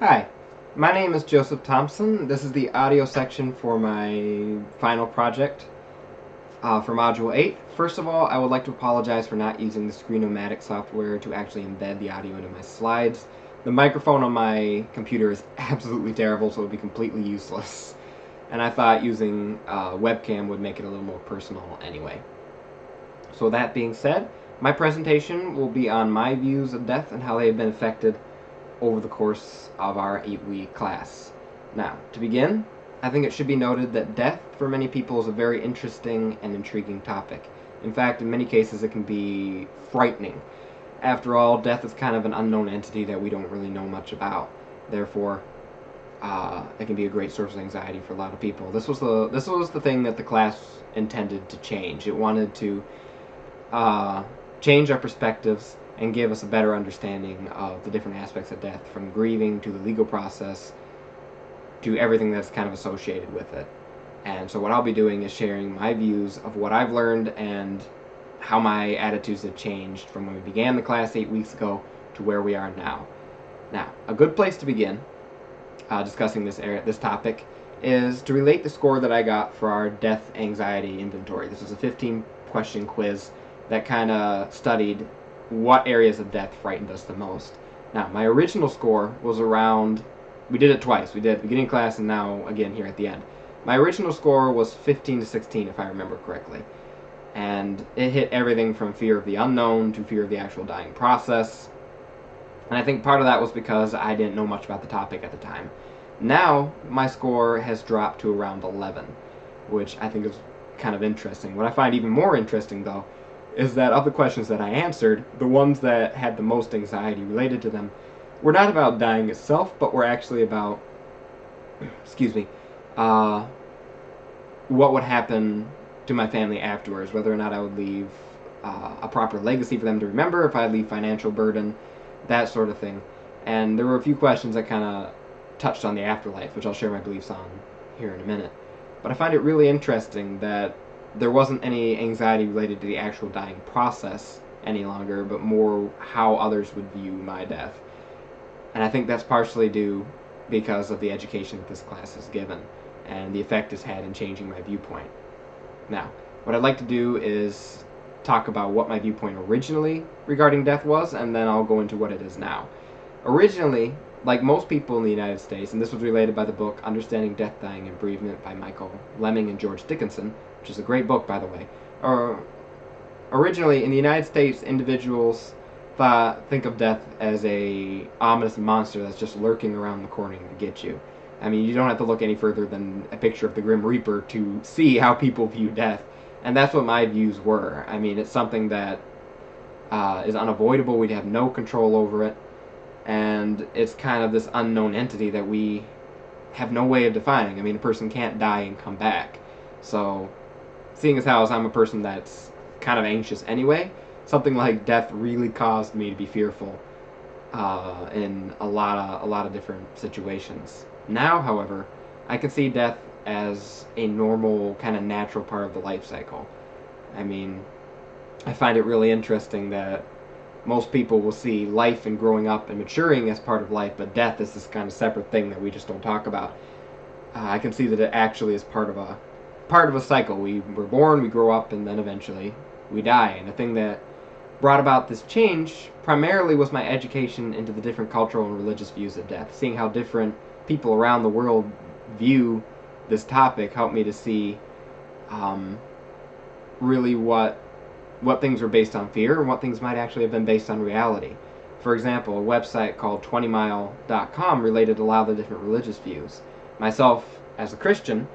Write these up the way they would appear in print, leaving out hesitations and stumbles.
Hi, my name is Joseph Thompson. This is the audio section for my final project for Module 8. First of all, I would like to apologize for not using the Screenomatic software to actually embed the audio into my slides. The microphone on my computer is absolutely terrible, so it would be completely useless. And I thought using webcam would make it a little more personal anyway. So that being said, my presentation will be on my views of death and how they have been affected over the course of our 8-week class. Now, to begin, I think it should be noted that death for many people is a very interesting and intriguing topic. In fact, in many cases it can be frightening. After all, death is kind of an unknown entity that we don't really know much about. Therefore, it can be a great source of anxiety for a lot of people. This was the thing that the class intended to change. It wanted to change our perspectives and give us a better understanding of the different aspects of death, from grieving to the legal process to everything that's kind of associated with it. And so what I'll be doing is sharing my views of what I've learned and how my attitudes have changed from when we began the class 8 weeks ago to where we are now. Now, a good place to begin discussing this topic is to relate the score that I got for our death anxiety inventory. This was a 15-question quiz that kind of studied what areas of death frightened us the most. Now, my original score was around, we did it twice. We did it at the beginning class and now again here at the end. My original score was 15 to 16, if I remember correctly. And it hit everything from fear of the unknown to fear of the actual dying process. And I think part of that was because I didn't know much about the topic at the time. Now, my score has dropped to around 11, which I think is kind of interesting. What I find even more interesting, though, is that of the questions that I answered, the ones that had the most anxiety related to them were not about dying itself, but were actually about, excuse me, what would happen to my family afterwards, whether or not I would leave a proper legacy for them to remember, if I'd leave financial burden, that sort of thing. And there were a few questions that kind of touched on the afterlife, which I'll share my beliefs on here in a minute. But I find it really interesting that there wasn't any anxiety related to the actual dying process any longer, but more how others would view my death. And I think that's partially due because of the education that this class has given and the effect it's had in changing my viewpoint. Now, what I'd like to do is talk about what my viewpoint originally regarding death was, and then I'll go into what it is now. Originally, like most people in the United States, and this was related by the book Understanding Death, Dying, and Bereavement by Michael Lemming and George Dickinson, which is a great book, by the way. Originally, in the United States, individuals think of death as a ominous monster that's just lurking around the corner to get you. I mean, you don't have to look any further than a picture of the Grim Reaper to see how people view death. And that's what my views were. I mean, it's something that is unavoidable. We'd have no control over it. And it's kind of this unknown entity that we have no way of defining. I mean, a person can't die and come back. So, seeing as how I'm a person that's kind of anxious anyway, something like death really caused me to be fearful in a lot of different situations. Now, however, I can see death as a normal, kind of natural part of the life cycle. I mean, I find it really interesting that most people will see life and growing up and maturing as part of life, but death is this kind of separate thing that we just don't talk about. I can see that it actually is part of a cycle. We were born, we grow up, and then eventually we die. And the thing that brought about this change primarily was my education into the different cultural and religious views of death. Seeing how different people around the world view this topic helped me to see really what things were based on fear and what things might actually have been based on reality. For example, a website called 20mile.com related a lot of the different religious views. Myself, as a Christian,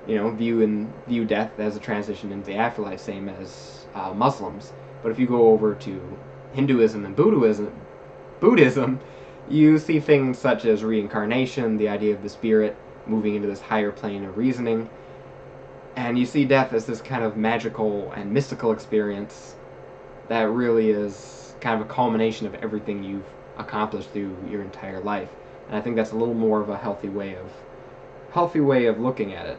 view death as a transition into the afterlife, same as Muslims. But if you go over to Hinduism and Buddhism, you see things such as reincarnation, the idea of the spirit moving into this higher plane of reasoning, and you see death as this kind of magical and mystical experience that really is kind of a culmination of everything you've accomplished through your entire life. And I think that's a little more of a healthy way of looking at it.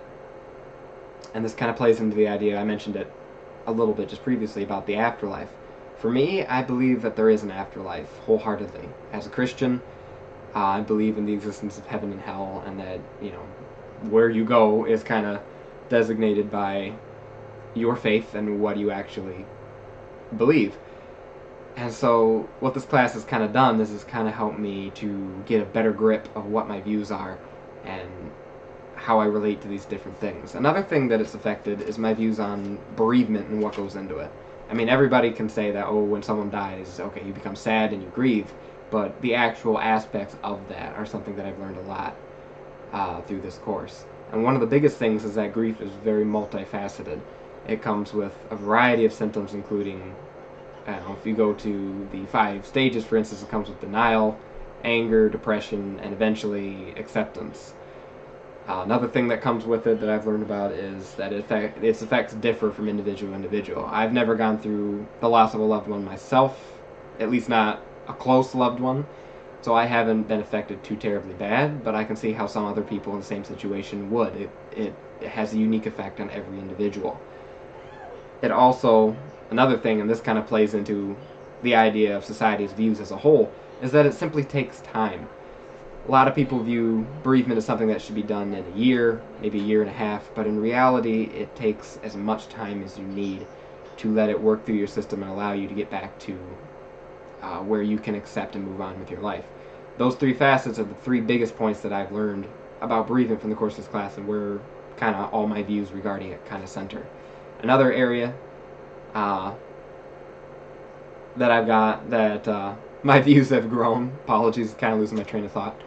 And this kind of plays into the idea, I mentioned it a little bit just previously, about the afterlife. For me, I believe that there is an afterlife wholeheartedly. As a Christian, I believe in the existence of heaven and hell, and that, where you go is kind of designated by your faith and what you actually believe. And so what this class has kind of done is kind of helped me to get a better grip of what my views are and how I relate to these different things. Another thing that it's affected is my views on bereavement and what goes into it. I mean, everybody can say that, oh, when someone dies, okay, you become sad and you grieve, but the actual aspects of that are something that I've learned a lot through this course. And one of the biggest things is that grief is very multifaceted. It comes with a variety of symptoms, including, if you go to the 5 stages, for instance, it comes with denial, anger, depression, and eventually acceptance. Another thing that comes with it that I've learned about is that its effects differ from individual to individual. I've never gone through the loss of a loved one myself, at least not a close loved one, so I haven't been affected too terribly bad, but I can see how some other people in the same situation would. It has a unique effect on every individual. It also, another thing, and this kind of plays into the idea of society's views as a whole, is that it simply takes time. A lot of people view bereavement as something that should be done in a year, maybe a year and a half, but in reality it takes as much time as you need to let it work through your system and allow you to get back to where you can accept and move on with your life. Those 3 facets are the 3 biggest points that I've learned about bereavement from the course of this class, and where kind of all my views regarding it kind of center. Another area that I've got that my views have grown, apologies, kind of losing my train of thought,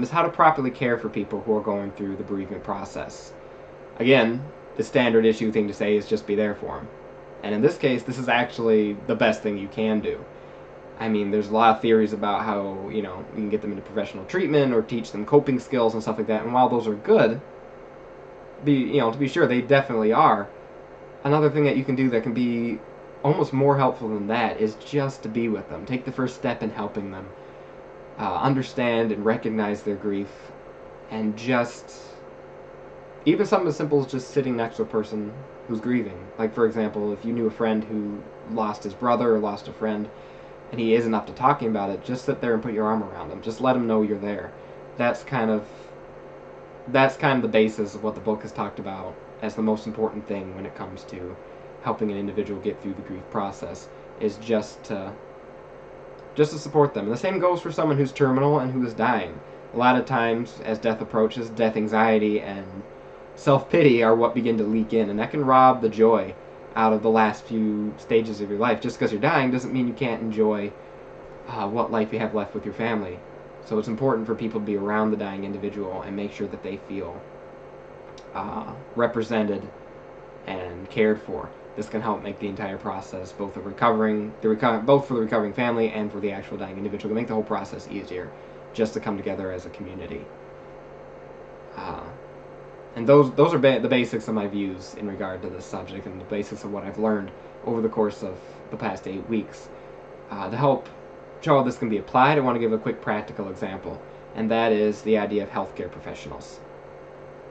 is how to properly care for people who are going through the bereavement process. Again, the standard issue thing to say is just be there for them. And in this case, this is actually the best thing you can do. I mean, there's a lot of theories about how, you can get them into professional treatment or teach them coping skills and stuff like that. And while those are good, to be sure, they definitely are. Another thing that you can do that can be almost more helpful than that is just to be with them. Take the first step in helping them understand and recognize their grief, and just even something as simple as just sitting next to a person who's grieving. Like, for example, if you knew a friend who lost his brother or lost a friend and he isn't up to talking about it, just sit there and put your arm around him. Just let him know you're there. That's kind of the basis of what the book has talked about as the most important thing when it comes to helping an individual get through the grief process, is just to support them. And the same goes for someone who's terminal and who is dying. A lot of times, as death approaches, death anxiety and self-pity are what begin to leak in, and that can rob the joy out of the last few stages of your life. Just because you're dying doesn't mean you can't enjoy what life you have left with your family. So it's important for people to be around the dying individual and make sure that they feel represented and cared for. This can help make the entire process, both for the recovering family and for the actual dying individual, to make the whole process easier, just to come together as a community. And those are the basics of my views in regard to this subject, and the basics of what I've learned over the course of the past 8 weeks. To help show how this can be applied, I want to give a quick practical example, and that is the idea of healthcare professionals.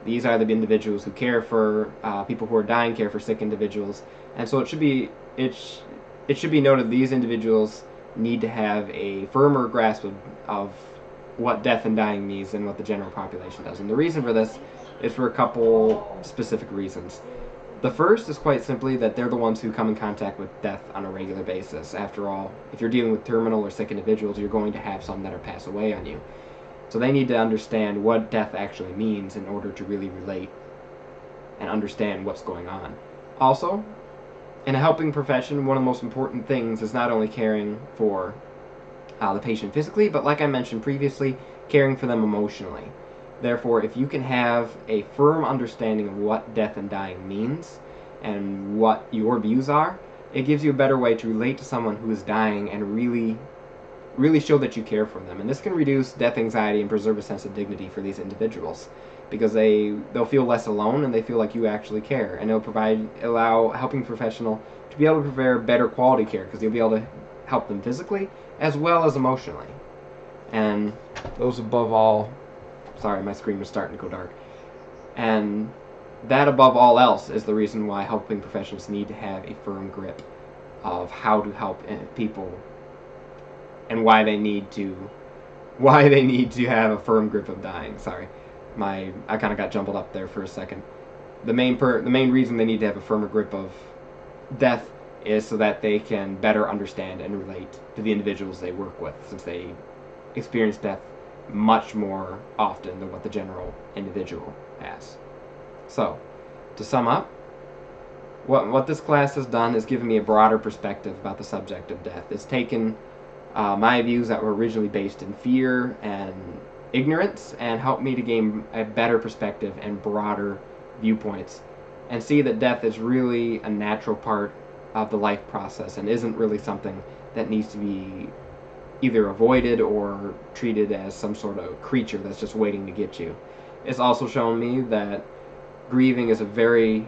These are the individuals who care for people who are dying, care for sick individuals, and so it should be noted these individuals need to have a firmer grasp of what death and dying means than what the general population does. And the reason for this is for a couple specific reasons. The first is quite simply that they're the ones who come in contact with death on a regular basis. After all, if you're dealing with terminal or sick individuals, you're going to have some that are pass away on you. So they need to understand what death actually means in order to really relate and understand what's going on. Also, in a helping profession, one of the most important things is not only caring for the patient physically, but like I mentioned previously, caring for them emotionally. Therefore, if you can have a firm understanding of what death and dying means and what your views are, it gives you a better way to relate to someone who is dying and really show that you care for them. And this can reduce death anxiety and preserve a sense of dignity for these individuals, because they'll feel less alone and they feel like you actually care, and it'll allow a helping professional to be able to provide better quality care, because you'll be able to help them physically as well as emotionally. And those above all, sorry, my screen was starting to go dark. And that above all else is the reason why helping professionals need to have a firm grip of how to help people and why they need to why they need to have a firm grip of dying. Sorry, I kind of got jumbled up there for a second. The main reason they need to have a firmer grip of death is so that they can better understand and relate to the individuals they work with, since they experience death much more often than what the general individual has. So, to sum up, what this class has done is given me a broader perspective about the subject of death. It's taken my views that were originally based in fear and ignorance and helped me to gain a better perspective and broader viewpoints and see that death is really a natural part of the life process and isn't really something that needs to be either avoided or treated as some sort of creature that's just waiting to get you. It's also shown me that grieving is a very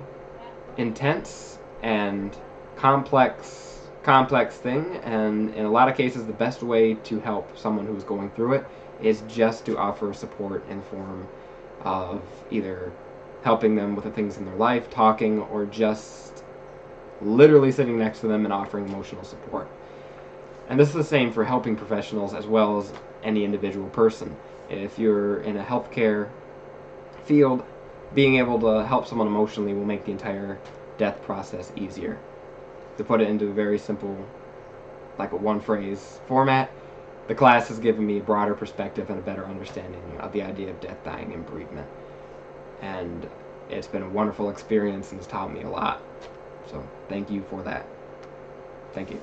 intense and complex thing, and in a lot of cases the best way to help someone who's going through it is just to offer support in the form of either helping them with the things in their life, talking, or just literally sitting next to them and offering emotional support. And this is the same for helping professionals as well as any individual person. If you're in a healthcare field, being able to help someone emotionally will make the entire death process easier. To put it into a very simple, like a one-phrase format, the class has given me a broader perspective and a better understanding of the idea of death, dying, and bereavement. And it's been a wonderful experience and it's taught me a lot. So thank you for that. Thank you.